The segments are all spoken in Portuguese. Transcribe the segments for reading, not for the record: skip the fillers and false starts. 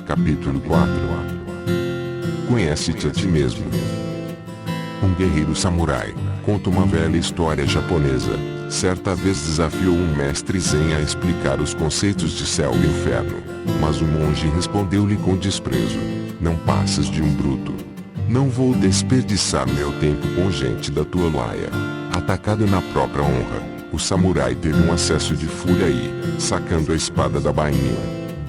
Capítulo 4. Conhece-te a ti mesmo. Um guerreiro samurai conta uma velha história japonesa. Certa vez desafiou um mestre zen a explicar os conceitos de céu e inferno. Mas o monge respondeu-lhe com desprezo: não passas de um bruto. Não vou desperdiçar meu tempo com gente da tua laia. Atacado na própria honra, o samurai teve um acesso de fúria e, sacando a espada da bainha,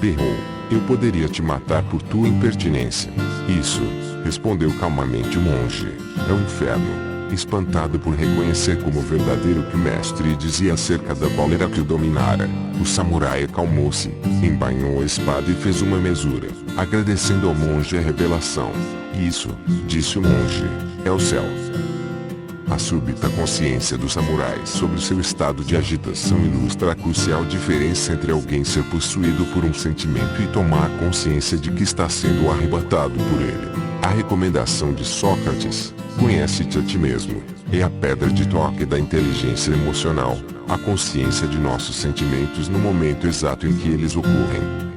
berrou: eu poderia te matar por tua impertinência. Isso, respondeu calmamente o monge, é o inferno. Espantado por reconhecer como verdadeiro o que o mestre dizia acerca da cólera que o dominara, o samurai acalmou-se, embainhou a espada e fez uma mesura, agradecendo ao monge a revelação. Isso, disse o monge, é o céu. A súbita consciência do samurai sobre seu estado de agitação ilustra a crucial diferença entre alguém ser possuído por um sentimento e tomar consciência de que está sendo arrebatado por ele. A recomendação de Sócrates, conhece-te a ti mesmo, é a pedra de toque da inteligência emocional, a consciência de nossos sentimentos no momento exato em que eles ocorrem.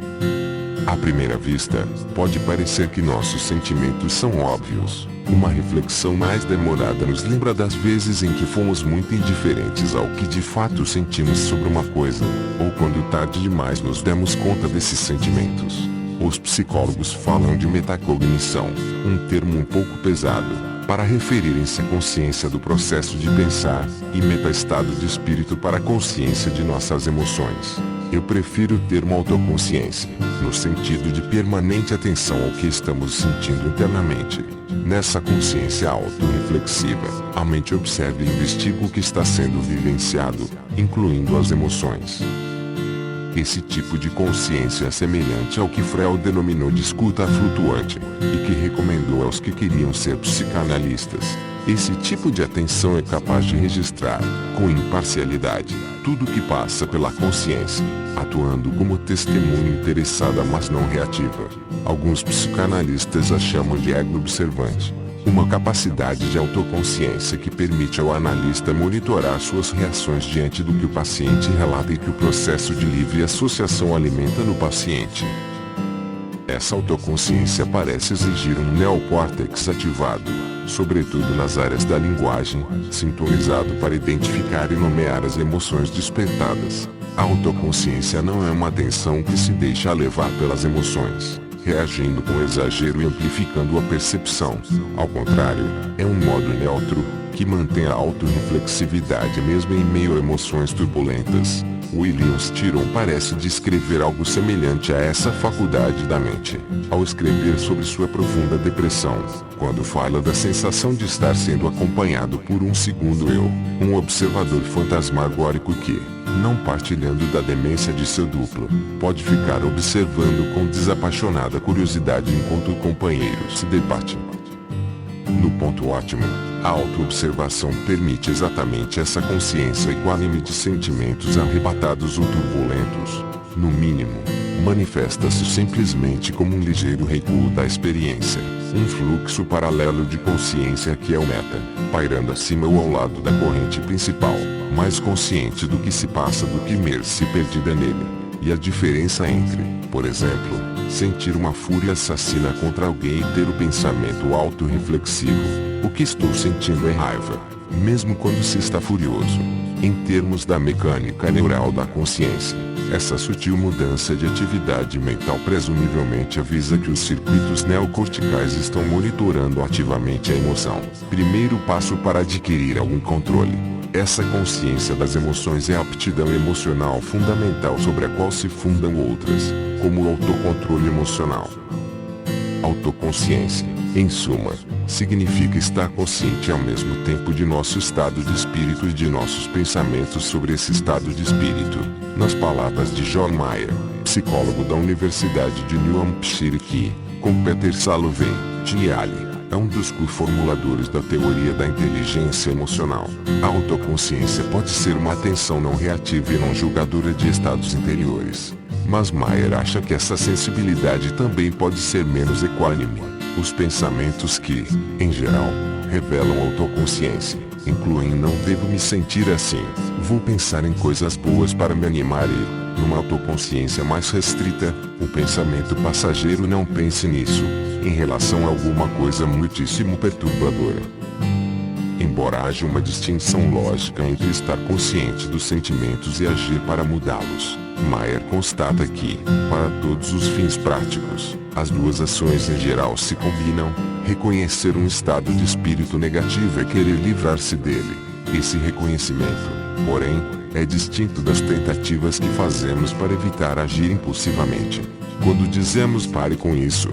À primeira vista, pode parecer que nossos sentimentos são óbvios. Uma reflexão mais demorada nos lembra das vezes em que fomos muito indiferentes ao que de fato sentimos sobre uma coisa, ou quando tarde demais nos demos conta desses sentimentos. Os psicólogos falam de metacognição, um termo um pouco pesado, para referirem-se à consciência do processo de pensar, e metaestado de espírito para a consciência de nossas emoções. Eu prefiro o termo autoconsciência, no sentido de permanente atenção ao que estamos sentindo internamente. Nessa consciência autorreflexiva, a mente observa e investiga o que está sendo vivenciado, incluindo as emoções. Esse tipo de consciência é semelhante ao que Freud denominou de escuta flutuante, e que recomendou aos que queriam ser psicanalistas. Esse tipo de atenção é capaz de registrar, com imparcialidade, tudo o que passa pela consciência, atuando como testemunha interessada mas não reativa. Alguns psicanalistas a chamam de ego observante. Uma capacidade de autoconsciência que permite ao analista monitorar suas reações diante do que o paciente relata e que o processo de livre associação alimenta no paciente. Essa autoconsciência parece exigir um neocórtex ativado, sobretudo nas áreas da linguagem, sintonizado para identificar e nomear as emoções despertadas. A autoconsciência não é uma atenção que se deixa levar pelas emoções, reagindo com exagero e amplificando a percepção. Ao contrário, é um modo neutro, que mantém a autorreflexividade mesmo em meio a emoções turbulentas. William Styron parece descrever algo semelhante a essa faculdade da mente, ao escrever sobre sua profunda depressão, quando fala da sensação de estar sendo acompanhado por um segundo eu, um observador fantasmagórico que, não partilhando da demência de seu duplo, pode ficar observando com desapaixonada curiosidade enquanto o companheiro se debate. No ponto ótimo, a autoobservação permite exatamente essa consciência equânime de sentimentos arrebatados ou turbulentos. No mínimo, manifesta-se simplesmente como um ligeiro recuo da experiência, um fluxo paralelo de consciência que é o meta, pairando acima ou ao lado da corrente principal, mais consciente do que se passa do que imerso e perdida nele. E a diferença entre, por exemplo, sentir uma fúria assassina contra alguém e ter o pensamento autorreflexivo: o que estou sentindo é raiva, mesmo quando se está furioso. Em termos da mecânica neural da consciência, essa sutil mudança de atividade mental presumivelmente avisa que os circuitos neocorticais estão monitorando ativamente a emoção. Primeiro passo para adquirir algum controle. Essa consciência das emoções é a aptidão emocional fundamental sobre a qual se fundam outras, como o autocontrole emocional. Autoconsciência, em suma, significa estar consciente ao mesmo tempo de nosso estado de espírito e de nossos pensamentos sobre esse estado de espírito. Nas palavras de John Mayer, psicólogo da Universidade de New Hampshire que, com Peter Salovey, Geniale, é um dos co-formuladores da teoria da inteligência emocional. A autoconsciência pode ser uma atenção não reativa e não julgadora de estados interiores. Mas Mayer acha que essa sensibilidade também pode ser menos equânime. Os pensamentos que, em geral, revelam autoconsciência, incluem: não devo me sentir assim, vou pensar em coisas boas para me animar e Numa autoconsciência mais restrita, o pensamento passageiro não pense nisso, em relação a alguma coisa muitíssimo perturbadora. Embora haja uma distinção lógica entre estar consciente dos sentimentos e agir para mudá-los, Maier constata que, para todos os fins práticos, as duas ações em geral se combinam. Reconhecer um estado de espírito negativo é querer livrar-se dele. Esse reconhecimento, porém, é distinto das tentativas que fazemos para evitar agir impulsivamente. Quando dizemos pare com isso,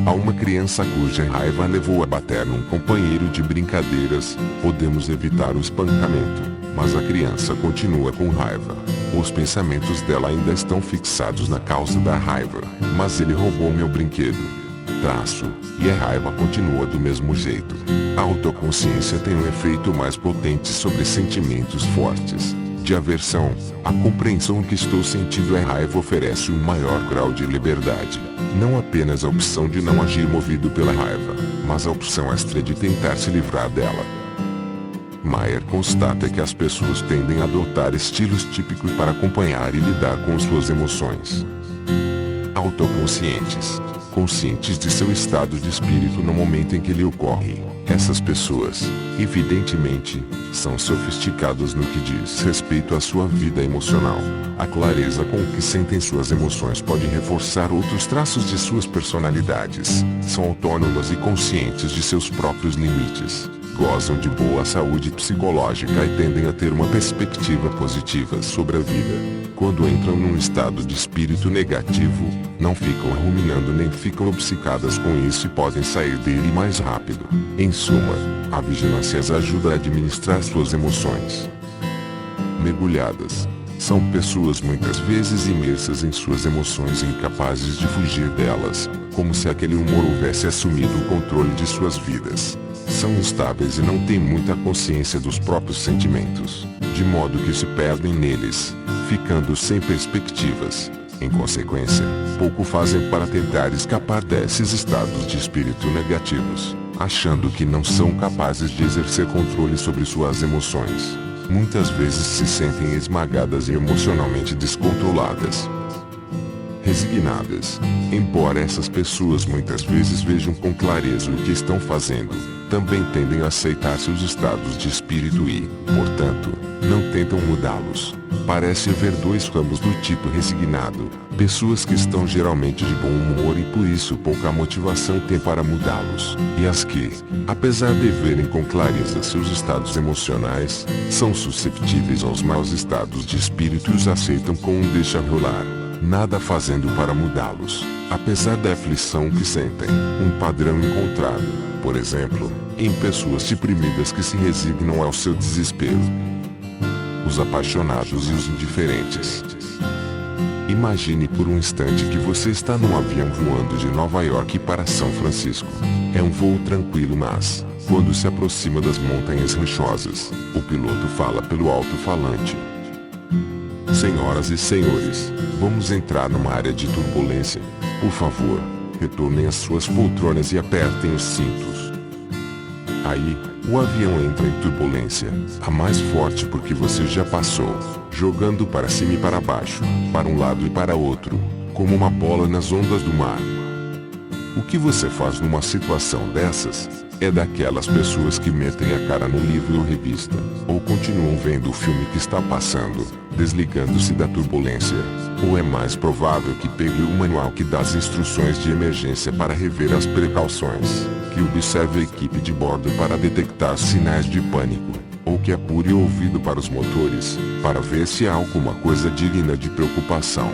a uma criança cuja raiva levou a bater num companheiro de brincadeiras, podemos evitar o espancamento, mas a criança continua com raiva. Os pensamentos dela ainda estão fixados na causa da raiva, mas ele roubou meu brinquedo. E a raiva continua do mesmo jeito. A autoconsciência tem um efeito mais potente sobre sentimentos fortes. De aversão, a compreensão que estou sentindo é raiva oferece um maior grau de liberdade. Não apenas a opção de não agir movido pela raiva, mas a opção extra de tentar se livrar dela. Maier constata que as pessoas tendem a adotar estilos típicos para acompanhar e lidar com suas emoções. Autoconscientes, conscientes de seu estado de espírito no momento em que ele ocorre. Essas pessoas, evidentemente, são sofisticadas no que diz respeito à sua vida emocional. A clareza com que sentem suas emoções pode reforçar outros traços de suas personalidades. São autônomas e conscientes de seus próprios limites. Gozam de boa saúde psicológica e tendem a ter uma perspectiva positiva sobre a vida. Quando entram num estado de espírito negativo, não ficam ruminando nem ficam obcecadas com isso e podem sair dele mais rápido. Em suma, a vigilância as ajuda a administrar suas emoções. Mergulhadas. São pessoas muitas vezes imersas em suas emoções e incapazes de fugir delas, como se aquele humor houvesse assumido o controle de suas vidas. São instáveis e não têm muita consciência dos próprios sentimentos, de modo que se perdem neles, ficando sem perspectivas. Em consequência, pouco fazem para tentar escapar desses estados de espírito negativos, achando que não são capazes de exercer controle sobre suas emoções. Muitas vezes se sentem esmagadas e emocionalmente descontroladas. Resignadas. Embora essas pessoas muitas vezes vejam com clareza o que estão fazendo, também tendem a aceitar seus estados de espírito e, portanto, não tentam mudá-los. Parece haver dois ramos do tipo resignado, pessoas que estão geralmente de bom humor e por isso pouca motivação têm para mudá-los, e as que, apesar de verem com clareza seus estados emocionais, são susceptíveis aos maus estados de espírito e os aceitam com um deixa rolar, nada fazendo para mudá-los, apesar da aflição que sentem. Um padrão encontrado, por exemplo, em pessoas deprimidas que se resignam ao seu desespero. Os apaixonados e os indiferentes. Imagine por um instante que você está num avião voando de Nova York para São Francisco. É um voo tranquilo, mas, quando se aproxima das montanhas rochosas, o piloto fala pelo alto-falante. Senhoras e senhores, vamos entrar numa área de turbulência. Por favor, retornem às suas poltronas e apertem os cintos. Aí, o avião entra em turbulência, a mais forte porque você já passou, jogando para cima e para baixo, para um lado e para outro, como uma bola nas ondas do mar. O que você faz numa situação dessas? É daquelas pessoas que metem a cara no livro ou revista, ou continuam vendo o filme que está passando, desligando-se da turbulência. Ou é mais provável que pegue o manual que dá as instruções de emergência para rever as precauções, que observe a equipe de bordo para detectar sinais de pânico, ou que apure o ouvido para os motores, para ver se há alguma coisa digna de preocupação.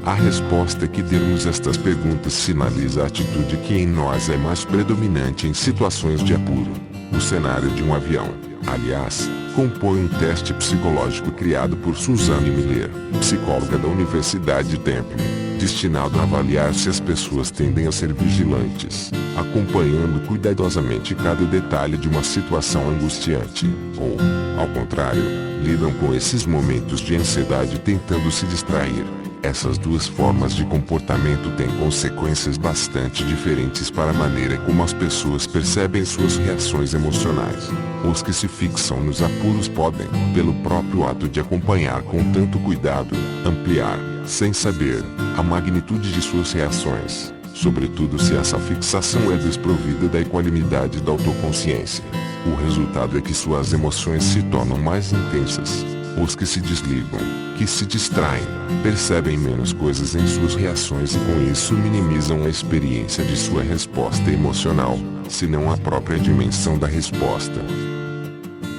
A resposta que demos estas perguntas sinaliza a atitude que em nós é mais predominante em situações de apuro. O cenário de um avião, aliás, compõe um teste psicológico criado por Suzanne Miller, psicóloga da Universidade de Temple, destinado a avaliar se as pessoas tendem a ser vigilantes, acompanhando cuidadosamente cada detalhe de uma situação angustiante, ou, ao contrário, lidam com esses momentos de ansiedade tentando se distrair. Essas duas formas de comportamento têm consequências bastante diferentes para a maneira como as pessoas percebem suas reações emocionais. Os que se fixam nos apuros podem, pelo próprio ato de acompanhar com tanto cuidado, ampliar, sem saber, a magnitude de suas reações, sobretudo se essa fixação é desprovida da equanimidade da autoconsciência. O resultado é que suas emoções se tornam mais intensas. Os que se desligam, que se distraem, percebem menos coisas em suas reações e com isso minimizam a experiência de sua resposta emocional, senão a própria dimensão da resposta.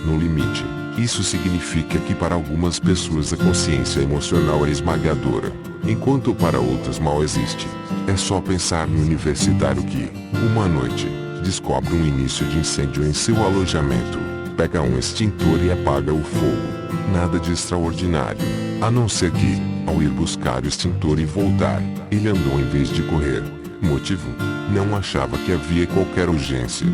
No limite, isso significa que para algumas pessoas a consciência emocional é esmagadora, enquanto para outras mal existe. É só pensar no universitário que, uma noite, descobre um início de incêndio em seu alojamento, pega um extintor e apaga o fogo. Nada de extraordinário, a não ser que, ao ir buscar o extintor e voltar, ele andou em vez de correr. Motivo? Não achava que havia qualquer urgência.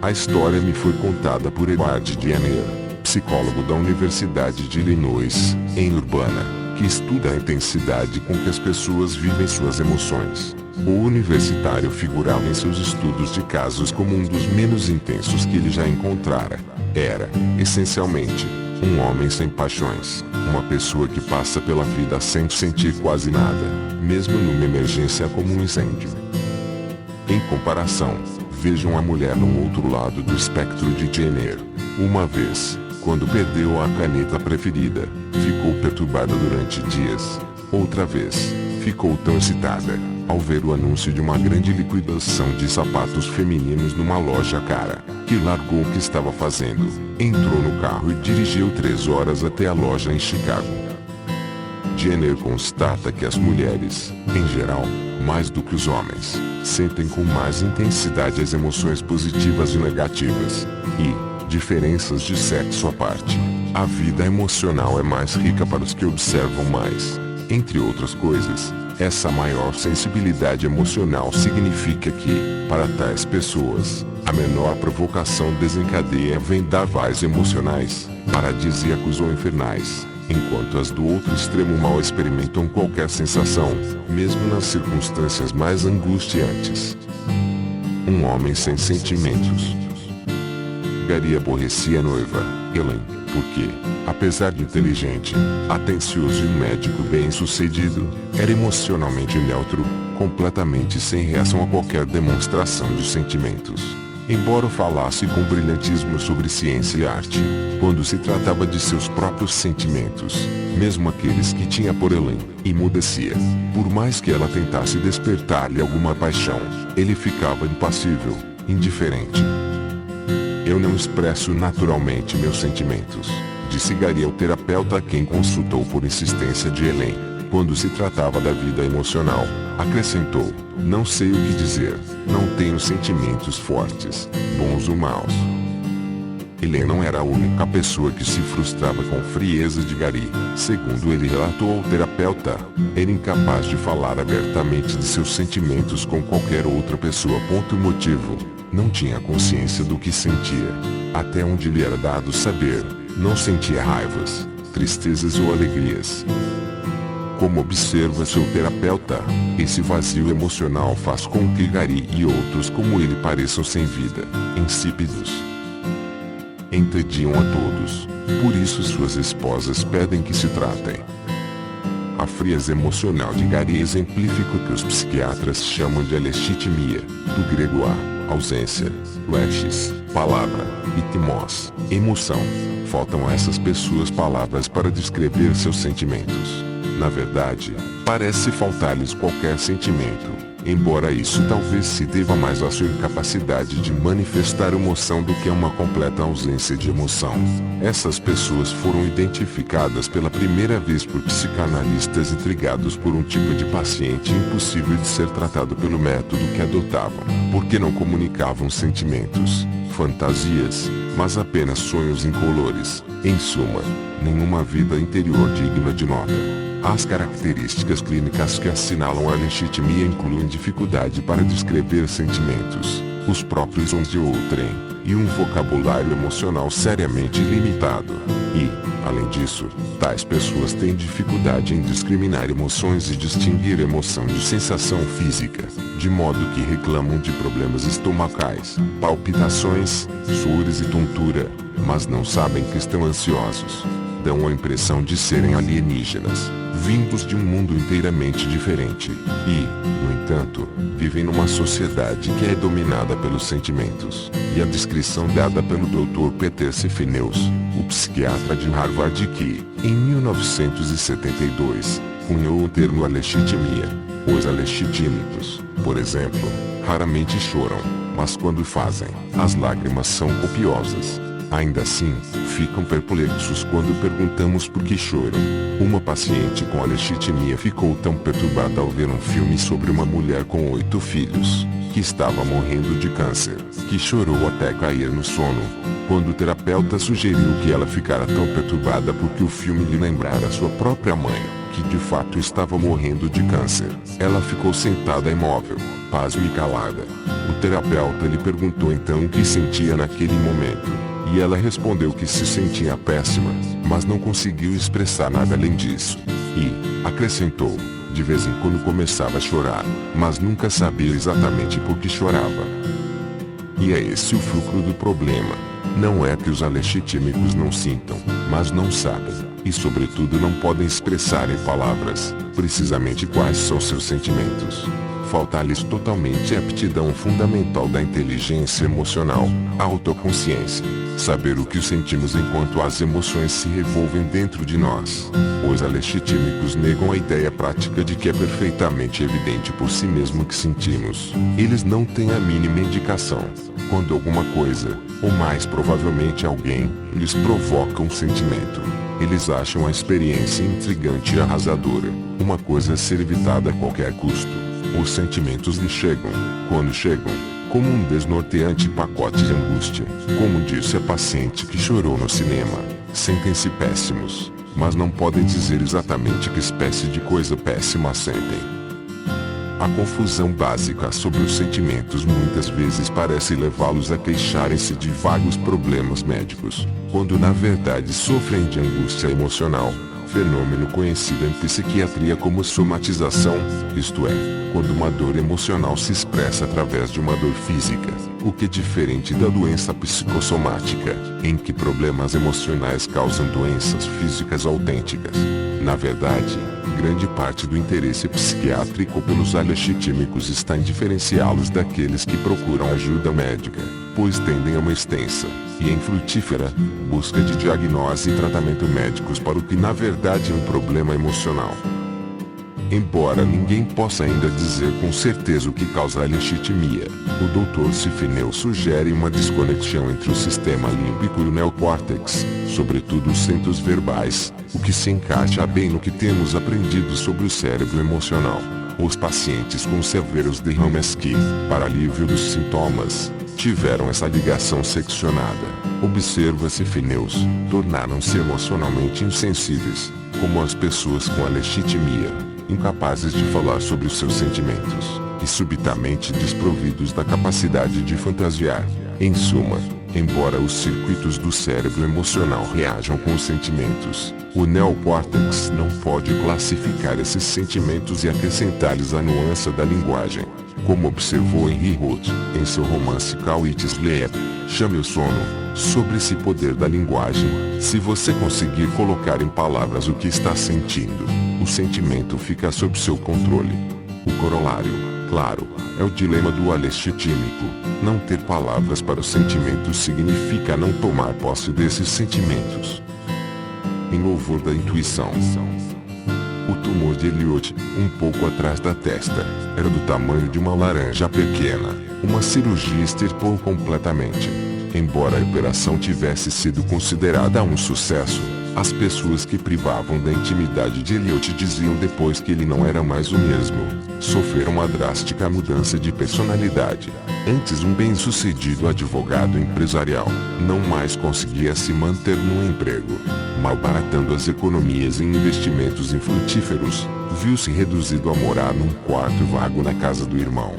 A história me foi contada por Edward Jenner, psicólogo da Universidade de Illinois, em Urbana, que estuda a intensidade com que as pessoas vivem suas emoções. O universitário figurava em seus estudos de casos como um dos menos intensos que ele já encontrara. Era, essencialmente, um homem sem paixões, uma pessoa que passa pela vida sem sentir quase nada, mesmo numa emergência como um incêndio. Em comparação, vejam a mulher no outro lado do espectro de Jenner. Uma vez, quando perdeu a caneta preferida, ficou perturbada durante dias. Outra vez, ficou tão excitada, ao ver o anúncio de uma grande liquidação de sapatos femininos numa loja cara, que largou o que estava fazendo, entrou no carro e dirigiu 3 horas até a loja em Chicago. Jenner constata que as mulheres, em geral, mais do que os homens, sentem com mais intensidade as emoções positivas e negativas. E, diferenças de sexo à parte, a vida emocional é mais rica para os que observam mais. Entre outras coisas, essa maior sensibilidade emocional significa que, para tais pessoas, a menor provocação desencadeia vendavais emocionais, paradisíacos ou infernais, enquanto as do outro extremo mal experimentam qualquer sensação, mesmo nas circunstâncias mais angustiantes. Um homem sem sentimentos. Gary aborrecia a noiva, Ellen, porque, apesar de inteligente, atencioso e um médico bem-sucedido, era emocionalmente neutro, completamente sem reação a qualquer demonstração de sentimentos. Embora falasse com brilhantismo sobre ciência e arte, quando se tratava de seus próprios sentimentos, mesmo aqueles que tinha por Ellen, emudecia. Por mais que ela tentasse despertar-lhe alguma paixão, ele ficava impassível, indiferente. Eu não expresso naturalmente meus sentimentos, disse Gary ao terapeuta a quem consultou por insistência de Ellen. Quando se tratava da vida emocional, acrescentou, não sei o que dizer, não tenho sentimentos fortes, bons ou maus. Ellen não era a única pessoa que se frustrava com frieza de Gary. Segundo ele relatou ao terapeuta, era incapaz de falar abertamente de seus sentimentos com qualquer outra pessoa. Motivo, não tinha consciência do que sentia. Até onde lhe era dado saber, não sentia raivas, tristezas ou alegrias. Como observa seu terapeuta, esse vazio emocional faz com que Gary e outros como ele pareçam sem vida, insípidos. Entediam a todos, por isso suas esposas pedem que se tratem. A frieza emocional de Gary exemplifica o que os psiquiatras chamam de alexitimia, do grego a, ausência, lex, palavra, e timos, emoção. Faltam a essas pessoas palavras para descrever seus sentimentos. Na verdade, parece faltar-lhes qualquer sentimento, embora isso talvez se deva mais à sua incapacidade de manifestar emoção do que a uma completa ausência de emoção. Essas pessoas foram identificadas pela primeira vez por psicanalistas intrigados por um tipo de paciente impossível de ser tratado pelo método que adotavam, porque não comunicavam sentimentos, fantasias, mas apenas sonhos incolores. Em suma, nenhuma vida interior digna de nota. As características clínicas que assinalam a legitimia incluem dificuldade para descrever sentimentos, os próprios uns de outrem, e um vocabulário emocional seriamente limitado. E, além disso, tais pessoas têm dificuldade em discriminar emoções e distinguir emoção de sensação física, de modo que reclamam de problemas estomacais, palpitações, suores e tontura, mas não sabem que estão ansiosos. Dão a impressão de serem alienígenas, vindos de um mundo inteiramente diferente, e, no entanto, vivem numa sociedade que é dominada pelos sentimentos. E a descrição dada pelo Dr. Peter Sifneus, o psiquiatra de Harvard que, em 1972, cunhou o termo alexitimia. Os alexitímicos, por exemplo, raramente choram, mas quando fazem, as lágrimas são copiosas. Ainda assim, ficam perplexos quando perguntamos por que choram. Uma paciente com alexitimia ficou tão perturbada ao ver um filme sobre uma mulher com 8 filhos, que estava morrendo de câncer, que chorou até cair no sono. Quando o terapeuta sugeriu que ela ficara tão perturbada porque o filme lhe lembrara sua própria mãe, que de fato estava morrendo de câncer, ela ficou sentada imóvel, pasma e calada. O terapeuta lhe perguntou então o que sentia naquele momento. E ela respondeu que se sentia péssima, mas não conseguiu expressar nada além disso. E, acrescentou, de vez em quando começava a chorar, mas nunca sabia exatamente por que chorava. E é esse o fulcro do problema. Não é que os alexitímicos não sintam, mas não sabem, e sobretudo não podem expressar em palavras, precisamente quais são seus sentimentos. Falta-lhes totalmente a aptidão fundamental da inteligência emocional, a autoconsciência. Saber o que sentimos enquanto as emoções se revolvem dentro de nós. Os alexitímicos negam a ideia prática de que é perfeitamente evidente por si mesmo o que sentimos. Eles não têm a mínima indicação. Quando alguma coisa, ou mais provavelmente alguém, lhes provoca um sentimento, eles acham a experiência intrigante e arrasadora, uma coisa a ser evitada a qualquer custo. Os sentimentos lhe chegam, quando chegam, como um desnorteante pacote de angústia. Como disse a paciente que chorou no cinema, sentem-se péssimos, mas não podem dizer exatamente que espécie de coisa péssima sentem. A confusão básica sobre os sentimentos muitas vezes parece levá-los a queixarem-se de vagos problemas médicos, quando na verdade sofrem de angústia emocional, fenômeno conhecido em psiquiatria como somatização, isto é, quando uma dor emocional se expressa através de uma dor física, o que é diferente da doença psicossomática, em que problemas emocionais causam doenças físicas autênticas. Na verdade, grande parte do interesse psiquiátrico pelos alexitímicos está em diferenciá-los daqueles que procuram ajuda médica, pois tendem a uma extensa, e infrutífera, busca de diagnose e tratamento médicos para o que na verdade é um problema emocional. Embora ninguém possa ainda dizer com certeza o que causa a alexitimia, o Dr. Sifneus sugere uma desconexão entre o sistema límbico e o neocórtex, sobretudo os centros verbais, o que se encaixa bem no que temos aprendido sobre o cérebro emocional. Os pacientes com severos derrames que, para alívio dos sintomas, tiveram essa ligação seccionada, observa Sifneus, tornaram-se emocionalmente insensíveis, como as pessoas com alexitimia, incapazes de falar sobre os seus sentimentos, e subitamente desprovidos da capacidade de fantasiar. Em suma, embora os circuitos do cérebro emocional reajam com os sentimentos, o neocórtex não pode classificar esses sentimentos e acrescentar-lhes a nuance da linguagem. Como observou Henry Roth, em seu romance Call It Sleep, Chame o Sono, sobre esse poder da linguagem, se você conseguir colocar em palavras o que está sentindo, o sentimento fica sob seu controle. O corolário, claro, é o dilema do alexitímico. Não ter palavras para os sentimentos significa não tomar posse desses sentimentos. Em louvor da intuição. O tumor de Elliot, um pouco atrás da testa, era do tamanho de uma laranja pequena. Uma cirurgia extirpou completamente. Embora a operação tivesse sido considerada um sucesso, as pessoas que privavam da intimidade de Elliot diziam depois que ele não era mais o mesmo. Sofreram uma drástica mudança de personalidade. Antes um bem-sucedido advogado empresarial, não mais conseguia se manter no emprego. Malbaratando as economias em investimentos infrutíferos, viu-se reduzido a morar num quarto vago na casa do irmão.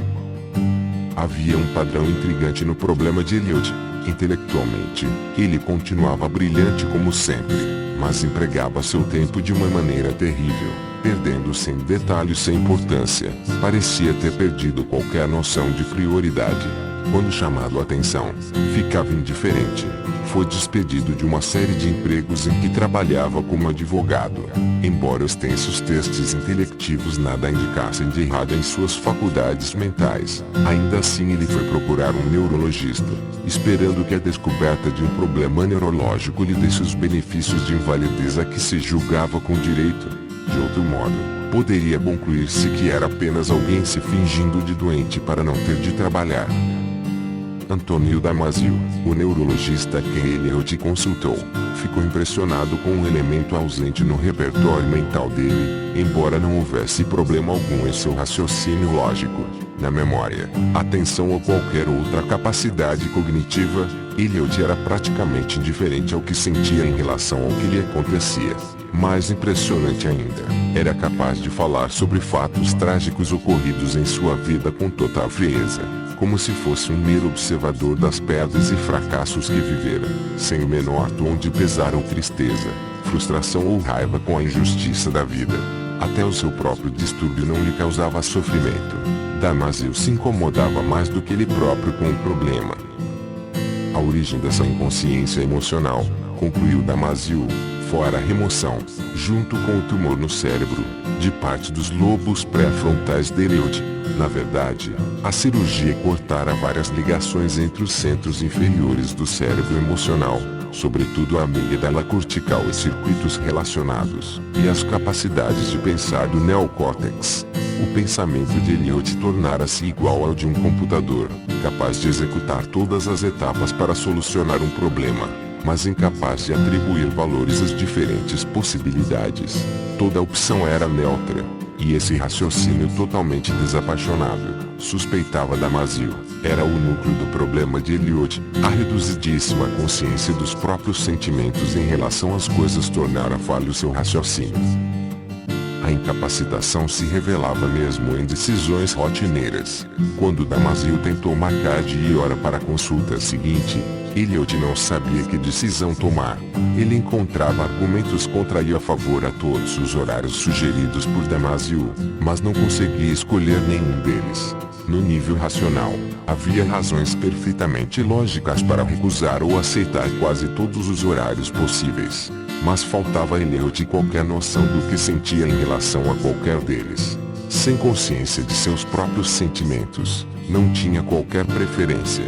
Havia um padrão intrigante no problema de Eliot. Intelectualmente, ele continuava brilhante como sempre, mas empregava seu tempo de uma maneira terrível, perdendo-se em detalhes sem importância. Parecia ter perdido qualquer noção de prioridade. Quando chamado a atenção, ficava indiferente. Foi despedido de uma série de empregos em que trabalhava como advogado. Embora os extensos testes intelectivos nada indicassem de errado em suas faculdades mentais, ainda assim ele foi procurar um neurologista, esperando que a descoberta de um problema neurológico lhe desse os benefícios de invalidez a que se julgava com direito. De outro modo, poderia concluir-se que era apenas alguém se fingindo de doente para não ter de trabalhar. Antônio Damasio, o neurologista a quem Eliot consultou, ficou impressionado com um elemento ausente no repertório mental dele, embora não houvesse problema algum em seu raciocínio lógico, na memória, atenção ou qualquer outra capacidade cognitiva. Eliot era praticamente indiferente ao que sentia em relação ao que lhe acontecia. Mais impressionante ainda, era capaz de falar sobre fatos trágicos ocorridos em sua vida com total frieza, como se fosse um mero observador das perdas e fracassos que vivera, sem o menor tom de pesar ou tristeza, frustração ou raiva com a injustiça da vida. Até o seu próprio distúrbio não lhe causava sofrimento. Damasio se incomodava mais do que ele próprio com o problema. A origem dessa inconsciência emocional, concluiu Damasio, fora a remoção, junto com o tumor no cérebro, de parte dos lobos pré-frontais de Eliot. Na verdade, a cirurgia cortara várias ligações entre os centros inferiores do cérebro emocional, sobretudo a amígdala cortical e circuitos relacionados, e as capacidades de pensar do neocórtex. O pensamento de Eliot tornara-se igual ao de um computador, capaz de executar todas as etapas para solucionar um problema, mas incapaz de atribuir valores às diferentes possibilidades. Toda opção era neutra, e esse raciocínio totalmente desapaixonado, suspeitava Damasio, era o núcleo do problema de Eliot. A reduzidíssima consciência dos próprios sentimentos em relação às coisas tornara falho seu raciocínio. A incapacitação se revelava mesmo em decisões rotineiras. Quando Damasio tentou marcar dia e hora para a consulta seguinte, Eliot não sabia que decisão tomar. Ele encontrava argumentos contra e a favor a todos os horários sugeridos por Damasio, mas não conseguia escolher nenhum deles. No nível racional, havia razões perfeitamente lógicas para recusar ou aceitar quase todos os horários possíveis, mas faltava a Eliot qualquer noção do que sentia em relação a qualquer deles. Sem consciência de seus próprios sentimentos, não tinha qualquer preferência.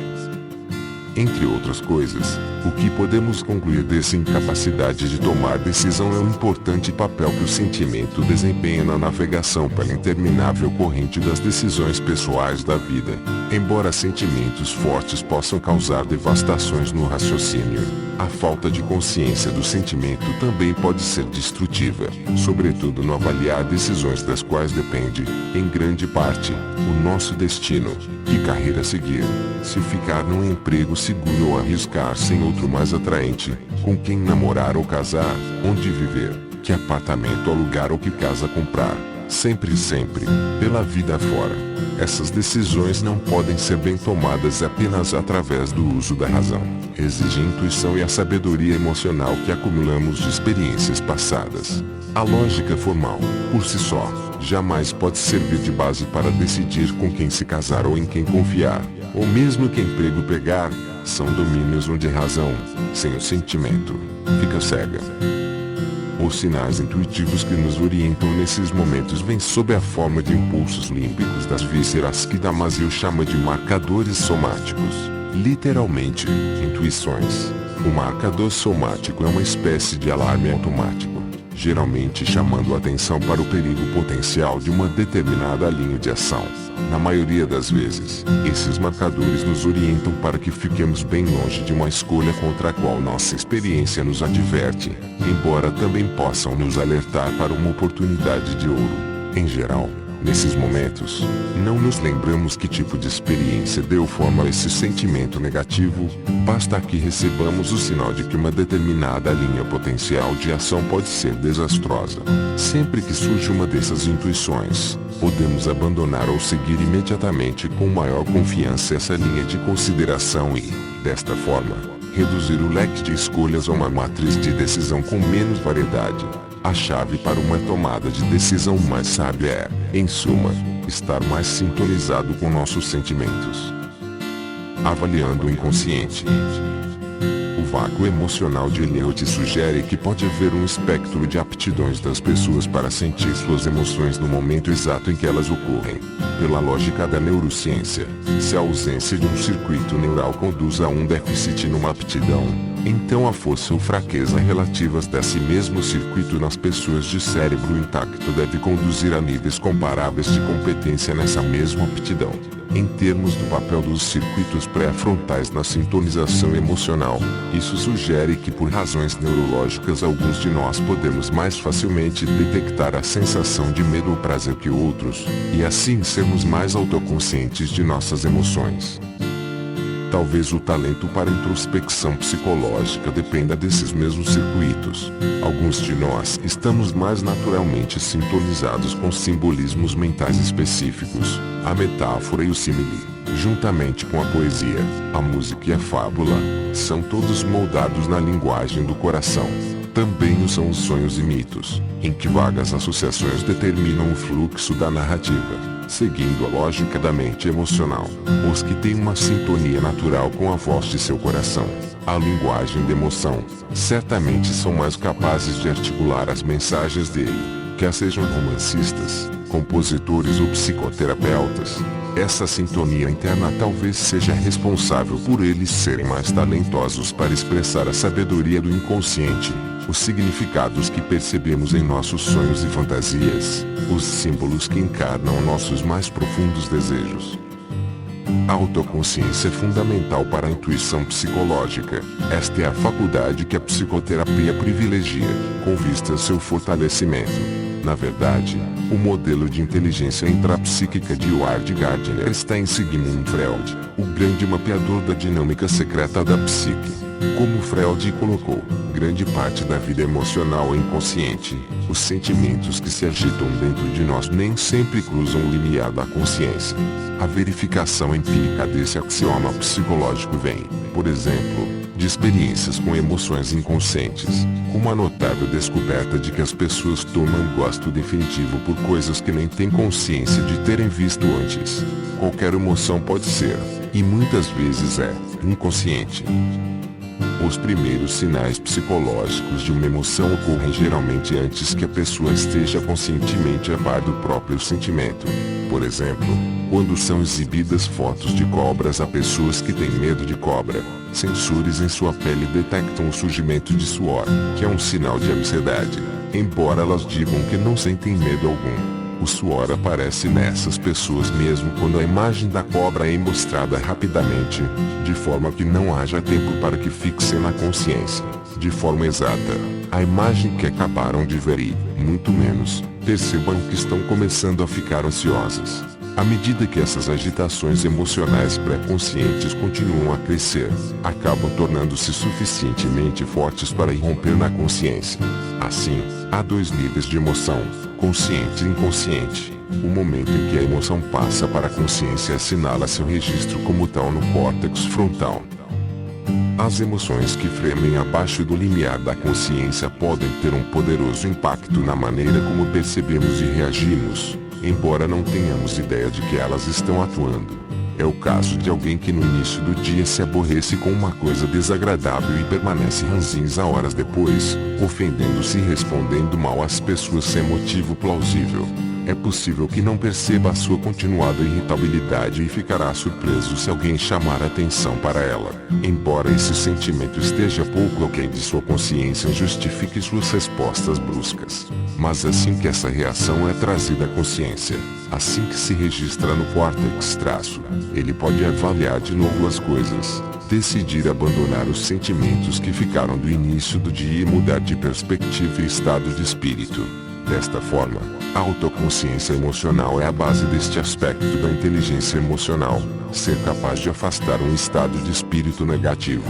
Entre outras coisas, o que podemos concluir dessa incapacidade de tomar decisão é o importante papel que o sentimento desempenha na navegação pela interminável corrente das decisões pessoais da vida. Embora sentimentos fortes possam causar devastações no raciocínio, a falta de consciência do sentimento também pode ser destrutiva, sobretudo no avaliar decisões das quais depende, em grande parte, o nosso destino. Que carreira seguir? Se ficar num emprego seguro ou arriscar-se em outro mais atraente, com quem namorar ou casar, onde viver, que apartamento alugar ou que casa comprar, sempre, pela vida fora. Essas decisões não podem ser bem tomadas apenas através do uso da razão. Exige a intuição e a sabedoria emocional que acumulamos de experiências passadas. A lógica formal, por si só, jamais pode servir de base para decidir com quem se casar ou em quem confiar, ou mesmo que emprego pegar. São domínios onde a razão, sem o sentimento, fica cega. Os sinais intuitivos que nos orientam nesses momentos vêm sob a forma de impulsos límbicos das vísceras que Damasio chama de marcadores somáticos, literalmente, intuições. O marcador somático é uma espécie de alarme automático, geralmente chamando a atenção para o perigo potencial de uma determinada linha de ação. Na maioria das vezes, esses marcadores nos orientam para que fiquemos bem longe de uma escolha contra a qual nossa experiência nos adverte, embora também possam nos alertar para uma oportunidade de ouro. Em geral, Nesses momentos, não nos lembramos que tipo de experiência deu forma a esse sentimento negativo, basta que recebamos o sinal de que uma determinada linha potencial de ação pode ser desastrosa. Sempre que surge uma dessas intuições, podemos abandonar ou seguir imediatamente com maior confiança essa linha de consideração e, desta forma, reduzir o leque de escolhas a uma matriz de decisão com menos variedade. A chave para uma tomada de decisão mais sábia é, em suma, estar mais sintonizado com nossos sentimentos. Avaliando o inconsciente. O vácuo emocional de Eliot sugere que pode haver um espectro de aptidões das pessoas para sentir suas emoções no momento exato em que elas ocorrem. Pela lógica da neurociência, se a ausência de um circuito neural conduz a um déficit numa aptidão, então a força ou fraqueza relativas desse mesmo circuito nas pessoas de cérebro intacto deve conduzir a níveis comparáveis de competência nessa mesma aptidão. Em termos do papel dos circuitos pré-frontais na sintonização emocional, isso sugere que por razões neurológicas alguns de nós podemos mais facilmente detectar a sensação de medo ou prazer que outros, e assim sermos mais autoconscientes de nossas emoções. Talvez o talento para introspecção psicológica dependa desses mesmos circuitos. Alguns de nós estamos mais naturalmente sintonizados com simbolismos mentais específicos, a metáfora e o símile, juntamente com a poesia, a música e a fábula, são todos moldados na linguagem do coração. Também o são os sonhos e mitos, em que vagas associações determinam o fluxo da narrativa. Seguindo a lógica da mente emocional, os que têm uma sintonia natural com a voz de seu coração, a linguagem da emoção, certamente são mais capazes de articular as mensagens dele, quer sejam romancistas, compositores ou psicoterapeutas. Essa sintonia interna talvez seja responsável por eles serem mais talentosos para expressar a sabedoria do inconsciente, os significados que percebemos em nossos sonhos e fantasias, os símbolos que encarnam nossos mais profundos desejos. A autoconsciência é fundamental para a intuição psicológica. Esta é a faculdade que a psicoterapia privilegia, com vista ao seu fortalecimento. Na verdade, o modelo de inteligência intrapsíquica de Howard Gardner está em Sigmund Freud, o grande mapeador da dinâmica secreta da psique. Como Freud colocou, grande parte da vida emocional é inconsciente. Os sentimentos que se agitam dentro de nós nem sempre cruzam o limiar da consciência. A verificação empírica desse axioma psicológico vem, por exemplo, de experiências com emoções inconscientes, como a notável descoberta de que as pessoas tomam gosto definitivo por coisas que nem têm consciência de terem visto antes. Qualquer emoção pode ser, e muitas vezes é, inconsciente. Os primeiros sinais psicológicos de uma emoção ocorrem geralmente antes que a pessoa esteja conscientemente a par do próprio sentimento. Por exemplo, quando são exibidas fotos de cobras a pessoas que têm medo de cobra, sensores em sua pele detectam o surgimento de suor, que é um sinal de ansiedade, embora elas digam que não sentem medo algum. O suor aparece nessas pessoas mesmo quando a imagem da cobra é mostrada rapidamente, de forma que não haja tempo para que fixem na consciência, de forma exata, a imagem que acabaram de ver e, muito menos, percebam que estão começando a ficar ansiosas. À medida que essas agitações emocionais pré-conscientes continuam a crescer, acabam tornando-se suficientemente fortes para irromper na consciência. Assim, há dois níveis de emoção, consciente e inconsciente. O momento em que a emoção passa para a consciência assinala seu registro como tal no córtex frontal. As emoções que fremem abaixo do limiar da consciência podem ter um poderoso impacto na maneira como percebemos e reagimos, embora não tenhamos ideia de que elas estão atuando. É o caso de alguém que no início do dia se aborrece com uma coisa desagradável e permanece ranzinza horas depois, ofendendo-se e respondendo mal às pessoas sem motivo plausível. É possível que não perceba a sua continuada irritabilidade e ficará surpreso se alguém chamar a atenção para ela. Embora esse sentimento esteja pouco aquém de sua consciência justifique suas respostas bruscas. Mas assim que essa reação é trazida à consciência, assim que se registra no córtex traço, ele pode avaliar de novo as coisas, decidir abandonar os sentimentos que ficaram do início do dia e mudar de perspectiva e estado de espírito. Desta forma, a autoconsciência emocional é a base deste aspecto da inteligência emocional, ser capaz de afastar um estado de espírito negativo.